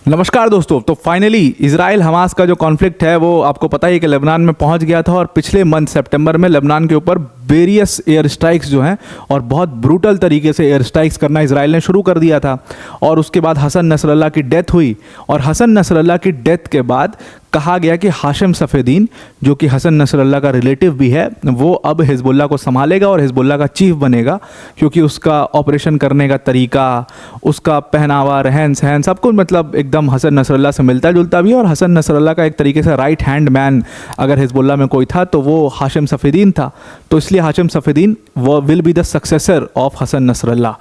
नमस्कार दोस्तों। तो फाइनली इजराइल हमास का जो कॉन्फ्लिक्ट है वो आपको पता ही है कि लेबनान में पहुंच गया था और पिछले मंथ सितंबर में लेबनान के ऊपर वेरियस एयर स्ट्राइक्स जो हैं और बहुत ब्रूटल तरीके से एयर स्ट्राइक्स करना इजराइल ने शुरू कर दिया था। और उसके बाद हसन नसरल्ला की डेथ हुई और हसन नसरल्ला की डेथ के बाद कहा गया कि हाशिम सफ़ेदीन, जो कि हसन नसरल्ला का रिलेटिव भी है, वो अब हिजबुल्लाह को संभालेगा और हिजबुल्लाह का चीफ बनेगा, क्योंकि उसका ऑपरेशन करने का तरीका, उसका पहनावा, रहन सहन सब कुछ मतलब एकदम हसन नसरल्ला से मिलता जुलता भी है। और हसन नसरल्ला का एक तरीके से राइट हैंड मैन अगर हिजबुल्लाह में कोई था तो वो हाशिम सफ़ेदीन था। तो इसलिए हाशिम सफ़ेदीन वो will be the successor of Hassan Nasrallah.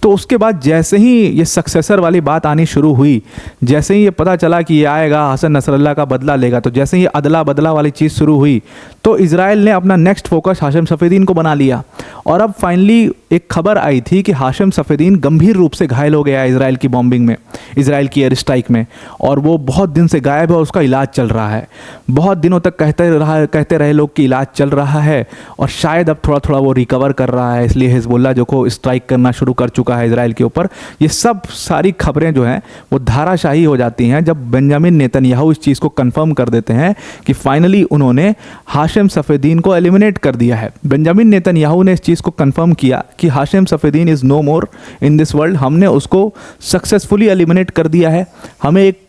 तो उसके बाद जैसे ही ये सक्सेसर वाली बात आनी शुरू हुई, जैसे ही ये पता चला कि ये आएगा हसन नसरल्ला का बदला लेगा, तो जैसे ही अदला बदला वाली चीज़ शुरू हुई तो इजराइल ने अपना नेक्स्ट फोकस हाशिम सफ़ेदीन को बना लिया। और अब फाइनली एक खबर आई थी कि हाशिम सफ़ेदीन गंभीर रूप से घायल हो गया इजराइल की बॉम्बिंग में, इजराइल की एयर स्ट्राइक में, और वो बहुत दिन से गायब है और उसका इलाज चल रहा है। बहुत दिनों तक कहते रहे लोग कि इलाज चल रहा है और शायद अब थोड़ा थोड़ा वो रिकवर कर रहा है, इसलिए हिजबुल्लाह जो को स्ट्राइक करना शुरू कर चुका है इजराइल के ऊपर। ये सब सारी खबरें जो हैं वो धाराशाही हो जाती हैं जब बेंजामिन नेतन्याहू इस चीज़ को कंफर्म कर देते हैं कि फाइनली उन्होंने हाशिम सफ़ेदीन को एलिमिनेट कर दिया है। बेंजामिन नेतन्याहू ने इस चीज़ को कंफर्म किया कि Hashim Safieddine is no more in this world, हमने उसको सक्सेसफुली एलिमिनेट कर दिया है। हमें एक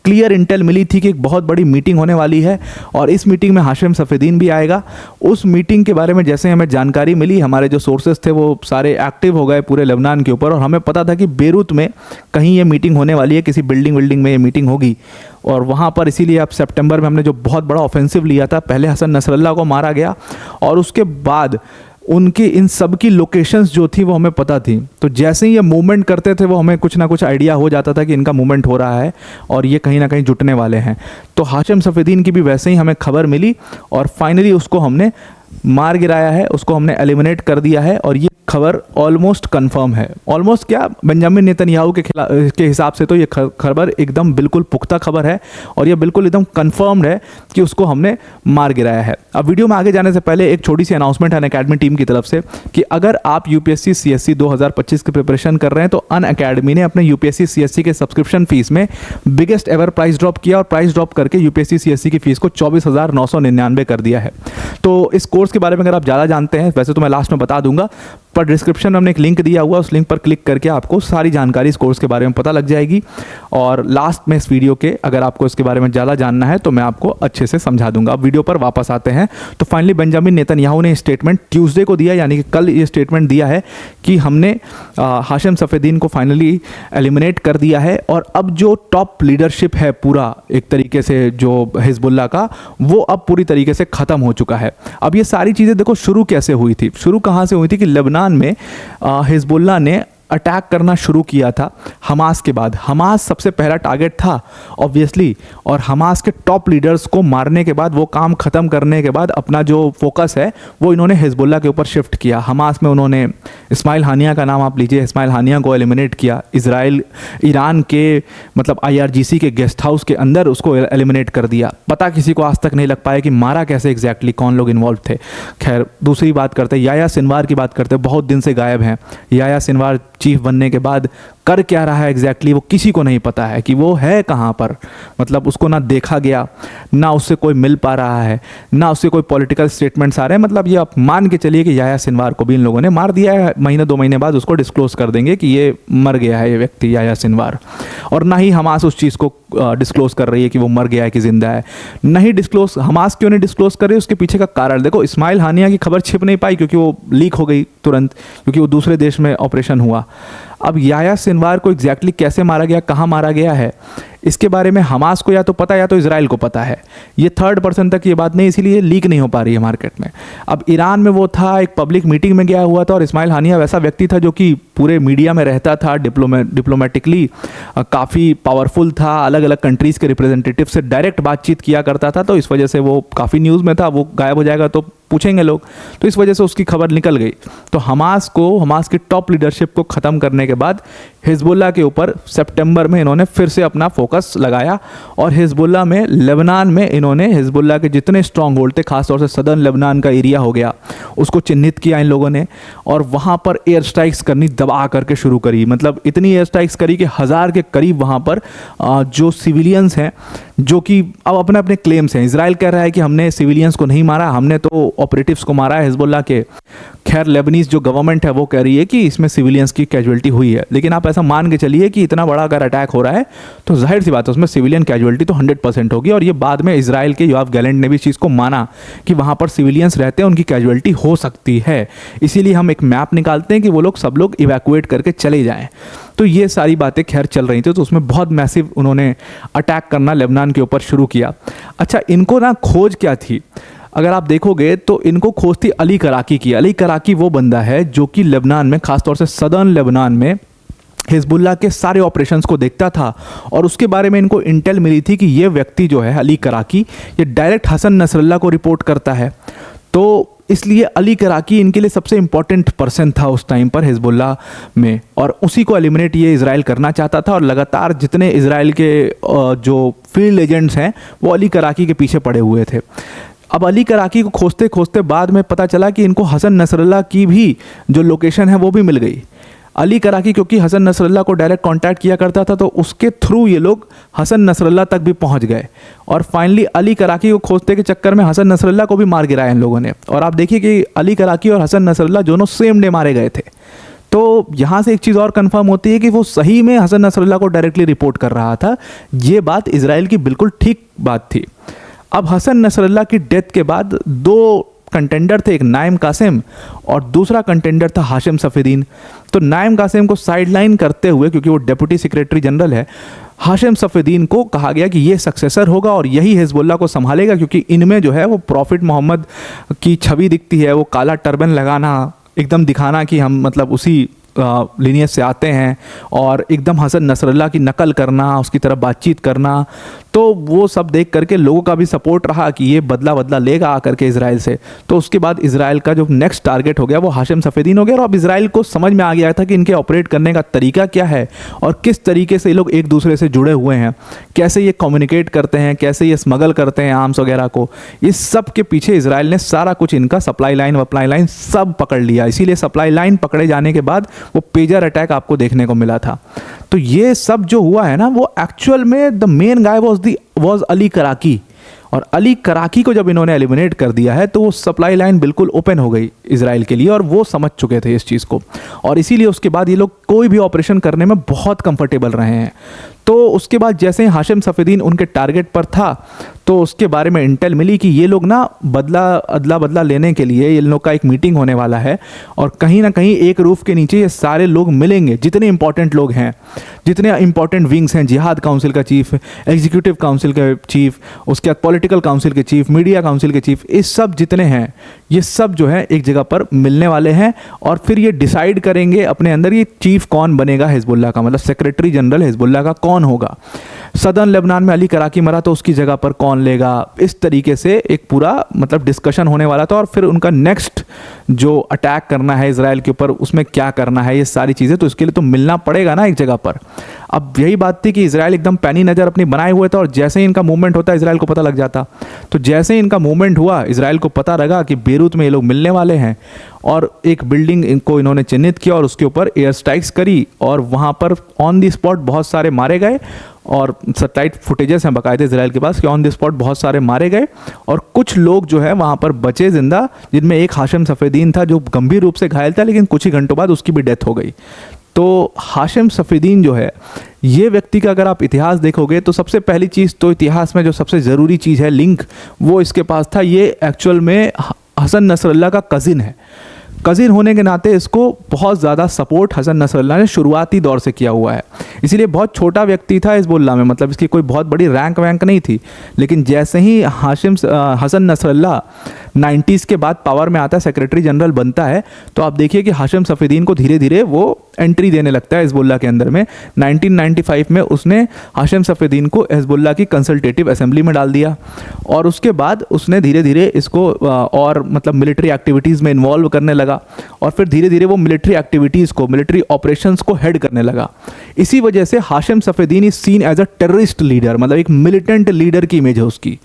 क्लियर इंटेल मिली थी कि एक बहुत बड़ी मीटिंग होने वाली है और इस मीटिंग में हाशिम सफ़ेदीन भी आएगा। उस मीटिंग के बारे में जैसे हमें जानकारी मिली, हमारे जो सोर्सेज थे वो सारे एक्टिव हो गए पूरे लेबनान के ऊपर और हमें पता था कि बेरूत में कहीं ये मीटिंग होने वाली है, किसी बिल्डिंग में ये मीटिंग होगी। और वहाँ पर इसीलिए अब सितंबर में हमने जो बहुत बड़ा ऑफेंसिव लिया था, पहले हसन नसरल्ला को मारा गया और उसके बाद उनकी इन सब की लोकेशंस जो थी वो हमें पता थी। तो जैसे ही ये मूवमेंट करते थे वो हमें कुछ ना कुछ आइडिया हो जाता था कि इनका मूवमेंट हो रहा है और ये कहीं ना कहीं जुटने वाले हैं। तो हाशिम सफ़ेदीन की भी वैसे ही हमें खबर मिली और फाइनली उसको हमने मार गिराया है, उसको हमने एलिमिनेट कर दिया है। और ये खबर ऑलमोस्ट कंफर्म है। ऑलमोस्ट क्या, बेंजामिन नेतन्याहू के हिसाब से तो ये खबर एकदम बिल्कुल पुख्ता खबर है और ये बिल्कुल एकदम कंफर्म्ड है कि उसको हमने मार गिराया है। अब वीडियो में आगे जाने से पहले एक छोटी सी अनाउंसमेंट है अनअकैडमी टीम की तरफ से कि अगर आप यूपीएससी सीएससी 2025 की प्रिपरेशन कर रहे हैं तो अनअकैडमी ने अपने यूपीएससी सीएससी के सब्सक्रिप्शन फीस में बिगेस्ट एवर प्राइस ड्रॉप किया और प्राइस ड्रॉप करके यूपीएससी सीएससी की फीस को 24,999 कर दिया है। तो इस कोर्स के बारे में अगर आप ज़्यादा जानते हैं, वैसे तो मैं लास्ट में बता दूंगा, पर डिस्क्रिप्शन में हमने एक लिंक दिया हुआ, उस लिंक पर क्लिक करके आपको सारी जानकारी इस कोर्स के बारे में पता लग जाएगी। और लास्ट में इस वीडियो के अगर आपको इसके बारे में ज़्यादा जानना है तो मैं आपको अच्छे से समझा दूंगा। अब वीडियो पर वापस आते हैं। तो फाइनली बेंजामिन नेतन्याहू ने स्टेटमेंट ट्यूसडे को दिया, यानी कि कल ये स्टेटमेंट दिया है कि हमने हाशिम सफ़ेदीन को फाइनली एलिमिनेट कर दिया है और अब जो टॉप लीडरशिप है पूरा एक तरीके से जो हिजबुल्लाह का, वो अब पूरी तरीके से ख़त्म हो चुका है। अब ये सारी चीज़ें देखो शुरू कैसे हुई थी, शुरू कहाँ से हुई थी कि लेबनान में हिजबुल्लाह ने अटैक करना शुरू किया था हमास के बाद। हमास सबसे पहला टारगेट था ऑब्वियसली, और हमास के टॉप लीडर्स को मारने के बाद, वो काम ख़त्म करने के बाद अपना जो फोकस है वो इन्होंने हिजबुल्लाह के ऊपर शिफ्ट किया। हमास में उन्होंने इस्माइल हानिया का नाम आप लीजिए, इस्माइल हानिया को एलिमिनेट किया। ईरान के मतलब IRGC के गेस्ट हाउस के अंदर उसको एलिमिनेट कर दिया। पता किसी को आज तक नहीं लग पाया कि मारा कैसे एग्जैक्टली, कौन लोग इन्वॉल्व थे। खैर दूसरी बात करते, याह्या सिनवार की बात करते, बहुत दिन से गायब हैं। याह्या सिनवार चीफ बनने के बाद कर क्या रहा है एग्जैक्टली वो किसी को नहीं पता है कि वो है कहाँ पर। मतलब उसको ना देखा गया, ना उससे कोई मिल पा रहा है, ना उससे कोई पॉलिटिकल स्टेटमेंट्स आ रहे हैं। मतलब ये आप मान के चलिए कि याह्या सिनवार को भी इन लोगों ने मार दिया है। महीने 2 महीने बाद उसको डिस्क्लोज कर देंगे कि ये मर गया है ये व्यक्ति याह्या सिनवार। और ना ही हमास उस चीज़ को डिस्क्लोज कर रही है कि वो मर गया है कि जिंदा है। नहीं डिस्क्लोज, हमास क्यों नहीं डिस्क्लोज कर रही है, उसके पीछे का कारण देखो। इस्माइल हानिया की खबर छिप नहीं पाई क्योंकि वो लीक हो गई तुरंत, क्योंकि वो दूसरे देश में ऑपरेशन हुआ। अब याह्या सिनवार को एग्जैक्टली कैसे मारा गया, कहाँ मारा गया है, इसके बारे में हमास को या तो पता या तो इजराइल को पता है। ये थर्ड पर्सन तक ये बात नहीं, इसीलिए लीक नहीं हो पा रही है मार्केट में। अब ईरान में वो था, एक पब्लिक मीटिंग में गया हुआ था और इस्माइल हानिया वैसा व्यक्ति था जो कि पूरे मीडिया में रहता था, डिप्लोमेटिकली काफ़ी पावरफुल था, अलग अलग कंट्रीज़ के रिप्रेजेंटेटिव से डायरेक्ट बातचीत किया करता था। तो इस वजह से वो काफ़ी न्यूज़ में था। वो गायब हो जाएगा तो पूछेंगे लोग, तो इस वजह से उसकी खबर निकल गई। तो हमास की टॉप लीडरशिप को ख़त्म करने के बाद हिजबुल्लाह के ऊपर सितंबर में इन्होंने फिर से अपना फोकस लगाया और हिजबुल्लाह में लेबनान में इन्होंने हिजबुल्लाह के जितने स्ट्रॉन्ग होल्ड थे, खासतौर से सदर्न लेबनान का एरिया हो गया, उसको चिन्हित किया इन लोगों ने और वहाँ पर एयर स्ट्राइक्स करनी दबा करके शुरू करी। मतलब इतनी एयर स्ट्राइक्स करी कि 1000 के करीब वहाँ पर जो सिविलियंस हैं, जो कि अब अपने अपने क्लेम्स हैं। इजराइल कह रहा है कि हमने सिविलियंस को नहीं मारा, हमने तो ऑपरेटिव्स को मारा है हिजबुल्लाह के। खैर लेबनीज जो गवर्नमेंट है वो कह रही है कि इसमें सिविलियंस की कैजुअलिटी हुई है, लेकिन आप ऐसा मान के चलिए कि इतना बड़ा अगर अटैक हो रहा है तो जाहिर सी बात है उसमें सिविलियन कैजुअलिटी तो 100% होगी। और ये बाद में इजराइल के योआव गैलेंट ने भी इस चीज़ को माना कि वहाँ पर सिविलियंस रहते हैं, उनकी कैजुअलिटी हो सकती है, इसीलिए हम एक मैप निकालते हैं कि वो लोग सब लोग इवैक्यूएट करके चले जाएँ। तो ये सारी बातें खैर चल रही थी, तो उसमें बहुत मैसिव उन्होंने अटैक करना लेबनान के ऊपर शुरू किया। अच्छा, इनको ना खोज क्या थी, अगर आप देखोगे तो इनको खोज थी अली कराकी की। अली कराकी वो बंदा है जो कि लेबनान में, खासतौर से सदर्न लेबनान में हिजबुल्लाह के सारे ऑपरेशंस को देखता था और उसके बारे में इनको इंटेल मिली थी कि ये व्यक्ति जो है अली कराकी, ये डायरेक्ट हसन नसरल्लाह को रिपोर्ट करता है। तो इसलिए अली कराकी इनके लिए सबसे इंपॉर्टेंट पर्सन था उस टाइम पर हिजबुल्लाह में, और उसी को एलिमिनेट ये इजराइल करना चाहता था। और लगातार जितने इजराइल के जो फील्ड एजेंट्स हैं वो अली कराकी के पीछे पड़े हुए थे। अब अली कराकी को खोजते खोजते बाद में पता चला कि इनको हसन नसरल्लाह की भी जो लोकेशन है वो भी मिल गई। अली कराकी क्योंकि हसन नसरल्लाह को डायरेक्ट कांटेक्ट किया करता था, तो उसके थ्रू ये लोग हसन नसरल्लाह तक भी पहुंच गए और फाइनली अली कराकी को खोजते के चक्कर में हसन नसरल्लाह को भी मार गिराया इन लोगों ने। और आप देखिए कि अली कराकी और हसन नसरल्लाह दोनों सेम डे मारे गए थे। तो यहाँ से एक चीज़ और कंफर्म होती है कि वो सही में हसन नसरल्लाह को डायरेक्टली रिपोर्ट कर रहा था। ये बात इजराइल की बिल्कुल ठीक बात थी। अब हसन नसरल्लाह की डेथ के बाद दो कंटेंडर थे, एक नाइम कासिम और दूसरा कंटेंडर था हाशिम सफीदीन। तो नाइम कासिम को साइडलाइन करते हुए, क्योंकि वो डिप्टी सेक्रेटरी जनरल है, हाशिम सफीदीन को कहा गया कि ये सक्सेसर होगा और यही हिजबुल्लाह को संभालेगा, क्योंकि इनमें जो है वो प्रॉफिट मोहम्मद की छवि दिखती है। वो काला टर्बन लगाना, एकदम दिखाना कि हम मतलब उसी लीनियज से आते हैं और एकदम हसन नसरल्लाह की नकल करना, उसकी तरफ बातचीत करना, तो वो सब देख करके लोगों का भी सपोर्ट रहा कि ये बदला लेगा आकर के इजराइल से। तो उसके बाद इजराइल का जो नेक्स्ट टारगेट हो गया वो हाशिम सफीदीन हो गया। और अब इजराइल को समझ में आ गया था कि इनके ऑपरेट करने का तरीका क्या है और किस तरीके से ये लोग एक दूसरे से जुड़े हुए हैं, कैसे ये कम्युनिकेट करते हैं, कैसे ये स्मगल करते हैं आर्म्स वगैरह को। इस सब के पीछे इजराइल ने सारा कुछ इनका सप्लाई लाइन सब पकड़ लिया। इसीलिए सप्लाई लाइन पकड़े जाने के बाद वो पेजर अटैक आपको देखने को मिला था। तो ये सब जो हुआ है ना, वो एक्चुअल में the main guy was Ali Karaki. और अली कराकी को जब इन्होंने एलिमिनेट कर दिया है तो वो सप्लाई लाइन बिल्कुल ओपन हो गई इजराइल के लिए, और वो समझ चुके थे इस चीज़ को, और इसीलिए उसके बाद ये लोग कोई भी ऑपरेशन करने में बहुत कंफर्टेबल रहे हैं। तो उसके बाद जैसे ही हाशिम सफीदीन उनके टारगेट पर था तो उसके बारे में इंटेल मिली कि ये लोग ना अदला बदला लेने के लिए इन लोग का एक मीटिंग होने वाला है, और कहीं ना कहीं एक रूफ के नीचे ये सारे लोग मिलेंगे, जितने इंपॉर्टेंट लोग हैं, जितने इंपॉर्टेंट विंग्स हैं, जिहाद काउंसिल का चीफ, एग्जीक्यूटिव काउंसिल का चीफ, उसके बाद पॉलिटिकल काउंसिल के चीफ, मीडिया काउंसिल के चीफ, ये सब जितने हैं, ये सब जो है एक जगह पर मिलने वाले हैं। और फिर ये डिसाइड करेंगे अपने अंदर ये चीफ कौन बनेगा हिजबुल्लाह का, मतलब सेक्रेटरी जनरल हिजबुल्लाह का कौन होगा। सदर्न लेबनान में अली कराकी मरा तो उसकी जगह पर कौन लेगा, इस तरीके से एक पूरा मतलब डिस्कशन होने वाला था। और फिर उनका नेक्स्ट जो अटैक करना है इजराइल के ऊपर, उसमें क्या करना है, ये सारी चीज़ें, तो इसके लिए तो मिलना पड़ेगा ना एक जगह पर। अब यही बात थी कि इजराइल एकदम पैनी नज़र अपनी बनाए हुए था, और जैसे ही इनका मूवमेंट होता इजराइल को पता लग जाता। तो जैसे ही इनका मूवमेंट हुआ, इजराइल को पता लगा कि बेरूत में ये लोग मिलने वाले हैं, और एक बिल्डिंग इनको इन्होंने चिन्हित किया और उसके ऊपर एयर स्ट्राइक्स करी, और वहाँ पर ऑन द स्पॉट बहुत सारे मारे गए। और सैटेलाइट फुटेजेस हैं बाकायदे इजराइल के पास कि ऑन द स्पॉट बहुत सारे मारे गए, और कुछ लोग जो है वहाँ पर बचे जिंदा, जिनमें एक हाशिम सफीदीन था जो गंभीर रूप से घायल था, लेकिन कुछ ही घंटों बाद उसकी भी डेथ हो गई। तो हाशिम सफीदीन जो है, ये व्यक्ति का अगर आप इतिहास देखोगे तो सबसे पहली चीज़ तो इतिहास में जो सबसे ज़रूरी चीज़ है, लिंक, वो इसके पास था। ये एक्चुअल में हसन नसरल्लाह का कज़िन है। कज़िन होने के नाते इसको बहुत ज़्यादा सपोर्ट हसन नसरल्लाह ने शुरुआती दौर से किया हुआ है। इसीलिए बहुत छोटा व्यक्ति था हिजबुल्लाह में, मतलब इसकी कोई बहुत बड़ी रैंक वैंक नहीं थी। लेकिन जैसे ही हसन नसरल्लाह 90s के बाद पावर में आता है, सेक्रेटरी जनरल बनता है, तो आप देखिए कि हाशिम सफ़ीदीन को धीरे धीरे वो एंट्री देने लगता है हिजबुल्लाह के अंदर में। 1995 में उसने हाशिम सफ़ीदीन को हिजबुल्लाह की कंसल्टेटिव असेंबली में डाल दिया और उसके बाद उसने धीरे धीरे इसको और मतलब मिलिट्री एक्टिविटीज़ में इन्वॉल्व करने लगा और फिर धीरे धीरे वो मिलिट्री एक्टिविटीज़ को, मिलिट्री ऑपरेशंस को हेड करने लगा। इसी वजह से Hashim Safieddine is seen as a terrorist leader, मतलब एक मिलिटेंट लीडर की इमेज है उसकी।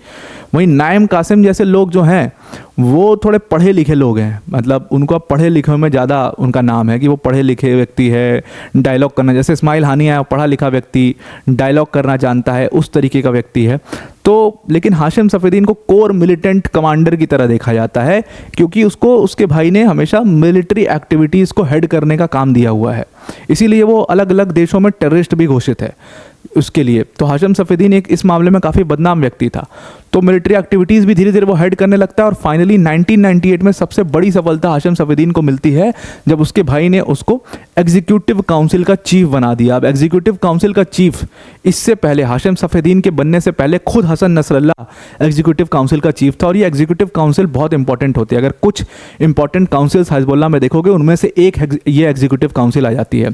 वहीं नाइम कासिम जैसे लोग जो हैं वो थोड़े पढ़े लिखे लोग हैं, मतलब उनको पढ़े लिखे में ज़्यादा उनका नाम है कि वो पढ़े लिखे व्यक्ति है, डायलॉग करना, जैसे इस्माइल हानिया है पढ़ा लिखा व्यक्ति, डायलॉग करना जानता है, उस तरीके का व्यक्ति है। तो लेकिन हाशिम सफ़ीदीन को कोर मिलिटेंट कमांडर की तरह देखा जाता है क्योंकि उसको उसके भाई ने हमेशा मिलिट्री एक्टिविटीज़ को हेड करने का काम दिया हुआ है, इसीलिए वो अलग अलग देशों में टेररिस्ट भी घोषित है उसके लिए। तो हाशिम सफ़ीदीन एक इस मामले में काफ़ी बदनाम व्यक्ति था। तो मिलिट्री एक्टिविटीज़ भी धीरे धीरे वो हेड करने लगता है और फाइनली 1998 में सबसे बड़ी सफलता हाशिम सफ़ीदीन को मिलती है जब उसके भाई ने उसको एग्जीक्यूटिव काउंसिल का चीफ बना दिया। अब एग्जीक्यूटिव काउंसिल का चीफ, इससे पहले हाशिम सफ़ीदीन के बनने से पहले खुद हसन नसरल्लाह एग्जीक्यूटिव काउंसिल का चीफ था। और ये एग्जीक्यूटिव काउंसिल बहुत इंपॉर्टेंट होती है, अगर कुछ इंपॉर्टेंट काउंसिल्स हिजबुल्लाह में देखोगे उनमें से एक ये एग्जीक्यूटिव काउंसिल आ जाती है।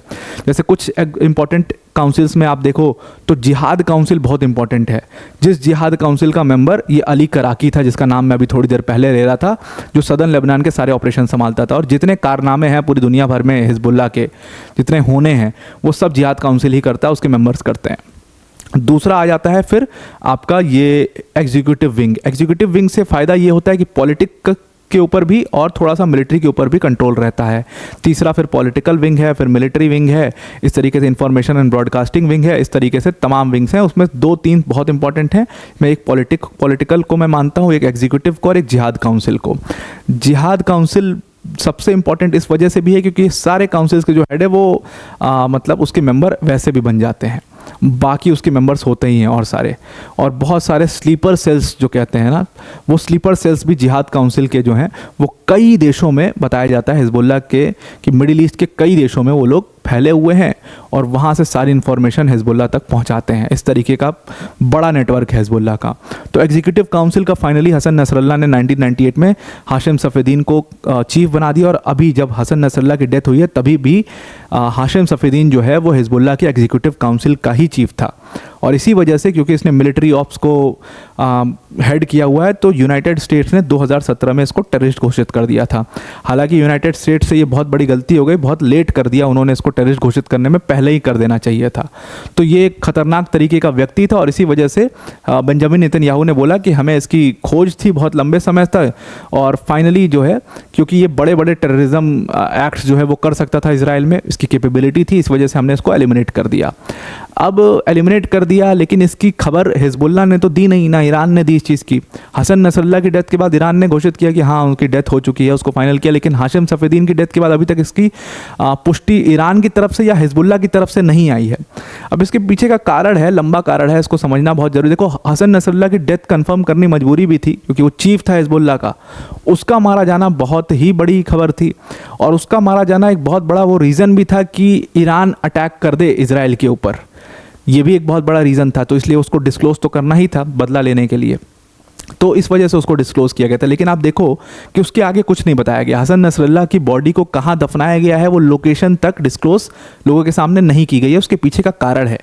जैसे कुछ इंपॉर्टेंट काउंसिल्स में आप देखो तो जिहाद काउंसिल बहुत इंपॉर्टेंट है। जिस जिहाद काउंसिल का मेंबर ये अली कराकी था, जिसका नाम मैं अभी थोड़ी देर पहले ले रहा था, जो सदर्न लेबनान के सारे ऑपरेशन संभालता था। और जितने कारनामे हैं पूरी दुनिया भर में हिजबुल्लाह के जितने होने हैं वो सब जिहाद काउंसिल ही करता है, उसके मेंबर्स करते हैं। दूसरा आ जाता है फिर आपका ये एग्जीक्यूटिव विंग। एग्जीक्यूटिव विंग से फ़ायदा ये होता है कि पॉलिटिक के ऊपर भी और थोड़ा सा मिलिट्री के ऊपर भी कंट्रोल रहता है। तीसरा फिर पॉलिटिकल विंग है, फिर मिलिट्री विंग है, इस तरीके से इंफॉर्मेशन एंड ब्रॉडकास्टिंग विंग है, इस तरीके से तमाम विंग्स हैं। उसमें 2-3 बहुत इंपॉर्टेंट हैं। मैं एक पॉलिटिकल को मैं मानता हूँ, एक एग्जीक्यूटिव को और एक जिहाद काउंसिल को। जिहाद काउंसिल सबसे इंपॉर्टेंट इस वजह से भी है क्योंकि सारे काउंसिल्स के जो हेड है वो मतलब उसके मेंबर वैसे भी बन जाते हैं, बाकी उसके मेंबर्स होते ही हैं और बहुत सारे स्लीपर सेल्स जो कहते हैं ना, वो स्लीपर सेल्स भी जिहाद काउंसिल के जो हैं वो कई देशों में बताया जाता है हिजबुल्लाह के कि मिडिल ईस्ट के कई देशों में वो लोग फैले हुए हैं और वहाँ से सारी इन्फॉर्मेशन हिजबुल्लाह तक पहुँचाते हैं। इस तरीके का बड़ा नेटवर्क है हिजबुल्लाह का। तो एग्जीक्यूटिव काउंसिल का फाइनली हसन नसरल्लाह ने 1998 में हाशिम सफ़ीदीन को चीफ बना दिया और अभी जब हसन नसरल्लाह की डेथ हुई है तभी भी हाशिम सफ़ीदीन जो है वो हिजबुल्लाह के एग्जीक्यूटिव काउंसिल का ही चीफ था। और इसी वजह से क्योंकि इसने मिलिट्री ऑप्स को हेड किया हुआ है तो यूनाइटेड स्टेट्स ने 2017 में इसको टेररिस्ट घोषित कर दिया था। हालांकि यूनाइटेड स्टेट्स से ये बहुत बड़ी गलती हो गई, बहुत लेट कर दिया उन्होंने इसको टेररिस्ट घोषित करने में, पहले ही कर देना चाहिए था। तो ये एक खतरनाक तरीके का व्यक्ति था और इसी वजह से बेंजामिन नेतन्याहू ने बोला कि हमें इसकी खोज थी बहुत लंबे समय तक और फाइनली जो है क्योंकि ये बड़े बड़े टेररिज्म एक्ट्स जो है वो कर सकता था इजराइल में, इसकी कैपेबिलिटी थी, इस वजह से हमने इसको एलिमिनेट कर दिया। अब एलिमिनेट कर दिया लेकिन इसकी खबर हिजबुल्लाह ने तो दी नहीं, ना ईरान ने दी इस चीज़ की। हसन नसरल्लाह की डेथ के बाद ईरान ने घोषित किया कि हाँ उनकी डेथ हो चुकी है, उसको फाइनल किया, लेकिन हाशिम सफ़ीदीन की डेथ के बाद अभी तक इसकी पुष्टि ईरान की तरफ से या हिजबुल्लाह की तरफ से नहीं आई है। अब इसके पीछे का कारण है, लंबा कारण है, इसको समझना बहुत जरूरी। देखो हसन नसरल्लाह की डेथ कन्फर्म करनी मजबूरी भी थी क्योंकि वो चीफ था हिजबुल्लाह का, उसका मारा जाना बहुत ही बड़ी खबर थी और उसका मारा जाना एक बहुत बड़ा वो रीज़न भी था कि ईरान अटैक कर दे इजराइल के ऊपर, ये भी एक बहुत बड़ा रीज़न था। तो इसलिए उसको डिस्क्लोज तो करना ही था बदला लेने के लिए, तो इस वजह से उसको डिस्क्लोज किया गया था। लेकिन आप देखो कि उसके आगे कुछ नहीं बताया गया। हसन नसरल्लाह की बॉडी को कहाँ दफनाया गया है वो लोकेशन तक डिस्क्लोज लोगों के सामने नहीं की गई है, उसके पीछे का कारण है।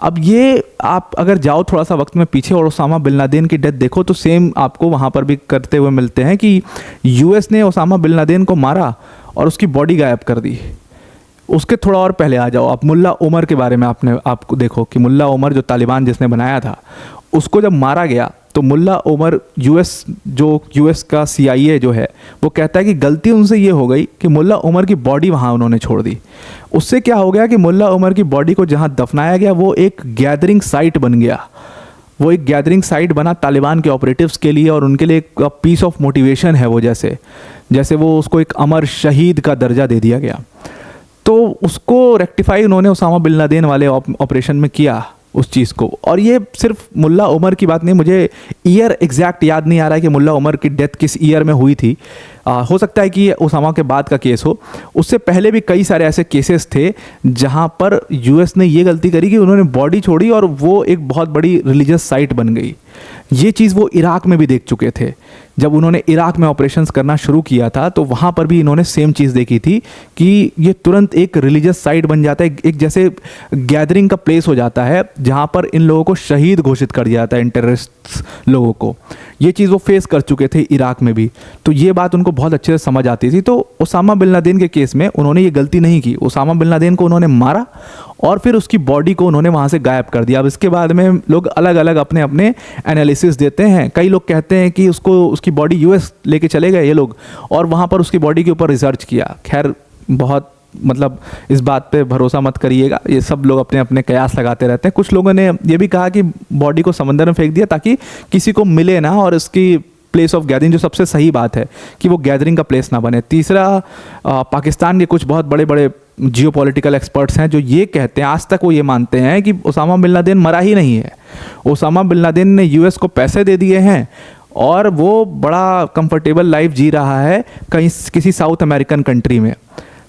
अब ये आप अगर जाओ थोड़ा सा वक्त में पीछे और ओसामा बिन लादेन की डेथ देखो तो सेम आपको वहाँ पर भी करते हुए मिलते हैं कि यूएस ने ओसामा बिन लादेन को मारा और उसकी बॉडी गायब कर दी। उसके थोड़ा और पहले आ जाओ आप मुल्ला उमर के बारे में आपको देखो कि मुल्ला उमर जो तालिबान जिसने बनाया था, उसको जब मारा गया तो मुल्ला उमर यूएस का CIA जो है वो कहता है कि गलती उनसे ये हो गई कि मुल्ला उमर की बॉडी वहाँ उन्होंने छोड़ दी। उससे क्या हो गया कि मुल्ला उमर की बॉडी को जहाँ दफनाया गया वो एक गैदरिंग साइट बन गया, वो एक गैदरिंग साइट बना तालिबान के ऑपरेटिव्स के लिए और उनके लिए एक पीस ऑफ मोटिवेशन है वो, जैसे वो उसको एक अमर शहीद का दर्जा दे दिया गया। तो उसको रेक्टिफाई उन्होंने ओसामा बिन लादेन वाले ऑपरेशन में किया उस चीज़ को। और ये सिर्फ मुल्ला उमर की बात नहीं, मुझे ईयर एग्जैक्ट याद नहीं आ रहा है कि मुल्ला उमर की डेथ किस ईयर में हुई थी। हो सकता है कि ये ओसामा के बाद का केस हो, उससे पहले भी कई सारे ऐसे केसेस थे जहाँ पर यूएस ने ये गलती करी कि उन्होंने बॉडी छोड़ी और वो एक बहुत बड़ी रिलीजियस साइट बन गई। ये चीज़ वो इराक में भी देख चुके थे। जब उन्होंने इराक में ऑपरेशंस करना शुरू किया था तो वहाँ पर भी इन्होंने सेम चीज़ देखी थी कि ये तुरंत एक रिलीजियस साइट बन जाता है, एक जैसे गैदरिंग का प्लेस हो जाता है जहाँ पर इन लोगों को शहीद घोषित कर दिया जाता है, इन टेररिस्ट लोगों को। ये चीज़ वो फेस कर चुके थे इराक में भी, तो ये बात उनको बहुत अच्छे से समझ आती थी। तो ओसामा बिन लादेन के केस में उन्होंने ये गलती नहीं की। ओसामा बिन लादेन को उन्होंने मारा और फिर उसकी बॉडी को उन्होंने वहाँ से गायब कर दिया। अब इसके बाद में लोग अलग अलग अपने अपने एनालिसिस देते हैं। कई लोग कहते हैं कि उसकी बॉडी यूएस लेके चले गए ये लोग और वहाँ पर उसकी बॉडी के ऊपर रिसर्च किया। खैर बहुत मतलब इस बात पे भरोसा मत करिएगा, ये सब लोग अपने अपने कयास लगाते रहते हैं। कुछ लोगों ने ये भी कहा कि बॉडी को समंदर में फेंक दिया ताकि किसी को मिले ना और इसकी प्लेस ऑफ गैदरिंग, जो सबसे सही बात है कि वो गैदरिंग का प्लेस ना बने। तीसरा, पाकिस्तान के कुछ बहुत बड़े बड़े जियोपॉलिटिकल एक्सपर्ट्स हैं जो ये कहते हैं, आज तक वो ये मानते हैं कि ओसामा बिन लादेन मरा ही नहीं है। ओसामा बिन लादेन ने यूएस को पैसे दे दिए हैं और वो बड़ा कंफर्टेबल लाइफ जी रहा है कहीं किसी साउथ अमेरिकन कंट्री में।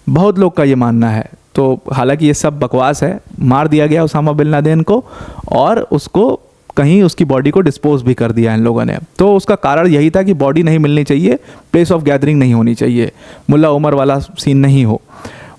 बहुत लोग का ये मानना है। तो हालांकि ये सब बकवास है। मार दिया गया ओसामा बिन लादेन को और उसको कहीं उसकी बॉडी को डिस्पोज भी कर दिया इन लोगों ने। तो उसका कारण यही था कि बॉडी नहीं मिलनी चाहिए, प्लेस ऑफ गैदरिंग नहीं होनी चाहिए, मुल्ला उमर वाला सीन नहीं हो।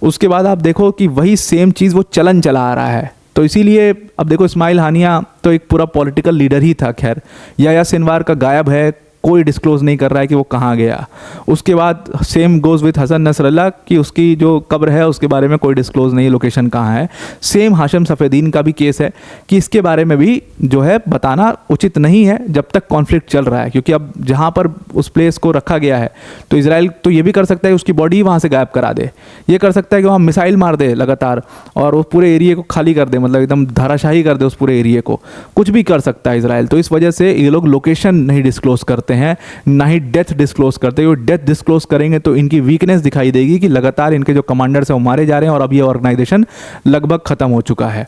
उसके बाद आप देखो कि वही सेम चीज़ वो चलन चला आ रहा है। तो इसीलिए अब देखो, इस्माइल हानिया तो एक पूरा पॉलिटिकल लीडर ही था। खैर, याह्या सिनवार का गायब है, कोई डिस्क्लोज़ नहीं कर रहा है कि वो कहाँ गया। उसके बाद same goes with Hassan Nasrallah कि उसकी जो कब्र है उसके बारे में कोई डिस्क्लोज़ नहीं, लोकेशन कहाँ है। सेम हाशिम सफ़ेदीन का भी केस है कि इसके बारे में भी जो है बताना उचित नहीं है जब तक कॉन्फ्लिक्ट चल रहा है, क्योंकि अब जहाँ पर उस प्लेस को रखा गया है तो इजराइल तो ये भी कर सकता है उसकी बॉडी वहाँ से गायब करा दे, ये कर सकता है कि वहाँ मिसाइल मार दे लगातार और उस पूरे एरिया को खाली कर दे, मतलब एकदम धाराशाही कर दे उस पूरे एरिया को, कुछ भी कर सकता है इजराइल। तो इस वजह से ये लोग लोकेशन नहीं डिस्क्लोज़ करते हैं, ना ही डेथ डिस्क्लोज करते हैं। डेथ डिस्क्लोज करेंगे तो इनकी वीकनेस दिखाई देगी कि लगातार इनके जो कमांडर्स हैं वो मारे जा रहे हैं और अब ये ऑर्गेनाइजेशन लगभग ख़त्म हो चुका है।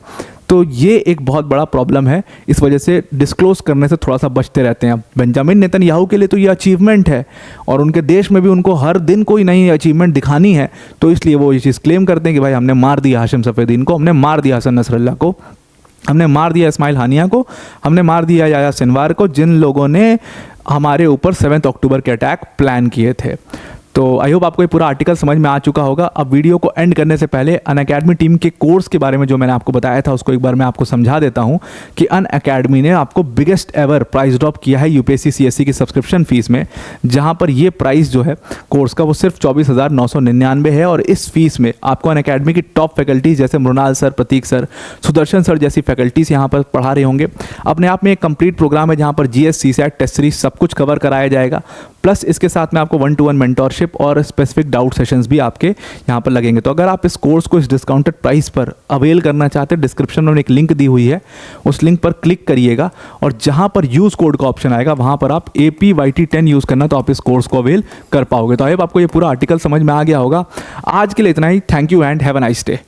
तो ये एक बहुत बड़ा प्रॉब्लम है, इस वजह से डिस्क्लोज करने से थोड़ा सा बचते रहते हैं। बेंजामिन नेतन्याहू के लिए तो ये अचीवमेंट है और उनके देश में भी उनको हर दिन कोई नई अचीवमेंट दिखानी है, तो इसलिए वो ये चीज़ क्लेम करते हैं कि भाई हमने मार दिया हाशिम सफ़ेदीन को, हमने मार दिया हसन नसरल्ला को, हमने मार दिया इस्माइल हानिया को, हमने मार दिया याह्या सिनवार को, जिन लोगों ने हमारे ऊपर 7 अक्टूबर के अटैक प्लान किए थे। तो आई होप आपको ये पूरा आर्टिकल समझ में आ चुका होगा। अब वीडियो को एंड करने से पहले अनअकैडमी टीम के कोर्स के बारे में जो मैंने आपको बताया था उसको एक बार मैं आपको समझा देता हूं कि अनअकैडमी ने आपको बिगेस्ट एवर प्राइस ड्रॉप किया है यूपीएससी सीएससी की सब्सक्रिप्शन फीस में, जहां पर ये प्राइस जो है कोर्स का वो सिर्फ 24,999 है। और इस फीस में आपको अनअकैडमी की टॉप फैकल्टीज जैसे मृणाल सर, प्रतीक सर, सुदर्शन सर जैसी फैकल्टीज यहाँ पर पढ़ा रहे होंगे। अपने आप में एक कंप्लीट प्रोग्राम है जहाँ पर जीएस, सीसैट, टेस्ट सीरीज सब कुछ कवर कराया जाएगा। प्लस इसके साथ में आपको 1-to-1 मेंटोरशिप और स्पेसिफिक डाउट सेशंस भी आपके यहाँ पर लगेंगे। तो अगर आप इस कोर्स को इस डिस्काउंटेड प्राइस पर अवेल करना चाहते हैं, डिस्क्रिप्शन में एक लिंक दी हुई है, उस लिंक पर क्लिक करिएगा और जहाँ पर यूज़ कोड का ऑप्शन आएगा वहाँ पर आप APYT10 यूज़ करना, तो आप इस कोर्स को अवेल कर पाओगे। तो आई होप आपको ये पूरा आर्टिकल समझ में आ गया होगा। आज के लिए इतना ही। Thank you and have a nice day.